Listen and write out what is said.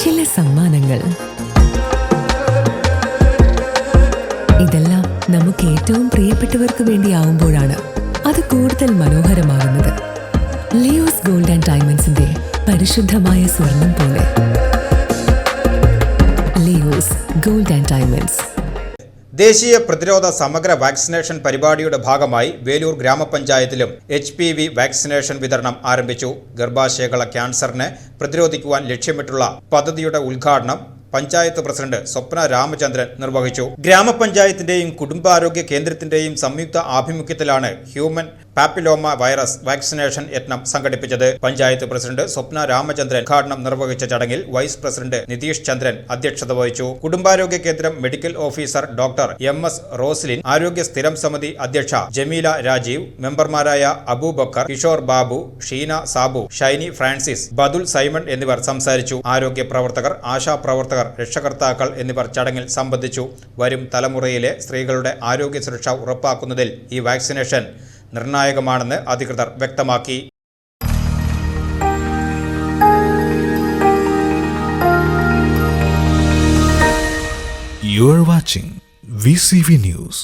ചില സമ്മാനങ്ങൾ. ഇതെല്ലാം നമുക്ക് ഏറ്റവും പ്രിയപ്പെട്ടവർക്ക് വേണ്ടിയാവുമ്പോഴാണ് അത് കൂടുതൽ മനോഹരമാകുന്നത്. ലിയോസ് ഗോൾഡ് ആൻഡ് ഡയമണ്ട്സിന്റെ പരിശുദ്ധമായ സ്വർണം പോലെ. Leo's gold and diamonds. ദേശീയ പ്രതിരോധ സമഗ്ര വാക്സിനേഷൻ പരിപാടിയുടെ ഭാഗമായി വേലൂർ ഗ്രാമപഞ്ചായത്തിലും HPV വാക്സിനേഷൻ വിതരണം ആരംഭിച്ചു. ഗർഭാശയകള ക്യാൻസറിനെ പ്രതിരോധിക്കുവാൻ ലക്ഷ്യമിട്ടുള്ള പദ്ധതിയുടെ ഉദ്ഘാടനം പഞ്ചായത്ത് പ്രസിഡന്റ് സ്വപ്ന രാമചന്ദ്രൻ നിർവഹിച്ചു. ഗ്രാമപഞ്ചായത്തിന്റെയും കുടുംബാരോഗ്യ കേന്ദ്രത്തിന്റെയും സംയുക്ത ആഭിമുഖ്യത്തിലാണ് ഹ്യൂമൻ പാപ്പിലോമ വൈറസ് വാക്സിനേഷൻ യത്നം സംഘടിപ്പിച്ചത്. പഞ്ചായത്ത് പ്രസിഡന്റ് സ്വപ്ന രാമചന്ദ്രൻ ഉദ്ഘാടനം നിർവഹിച്ച ചടങ്ങിൽ വൈസ് പ്രസിഡന്റ് നിതീഷ് ചന്ദ്രൻ അധ്യക്ഷത വഹിച്ചു. കുടുംബാരോഗ്യ കേന്ദ്രം medical officer doctor MS Roslin, ആരോഗ്യ സ്ഥിരം സമിതി അധ്യക്ഷ ജമീല രാജീവ്, മെമ്പർമാരായ അബൂബക്കർ, കിഷോർ ബാബു, ഷീന സാബു, ഷൈനി ഫ്രാൻസിസ്, ബദുൽ സൈമൺ എന്നിവർ സംസാരിച്ചു. ആരോഗ്യ പ്രവർത്തകർ, ആശാപ്രവർത്തകർ, രക്ഷകർത്താക്കൾ എന്നിവർ ചടങ്ങിൽ സംബന്ധിച്ചു. വരും തലമുറയിലെ സ്ത്രീകളുടെ ആരോഗ്യ സുരക്ഷ ഉറപ്പാക്കുന്നതിൽ ഈ വാക്സിനേഷൻ നിർണായകമാണെന്ന് അധികൃതർ വ്യക്തമാക്കി. You are watching VCV News.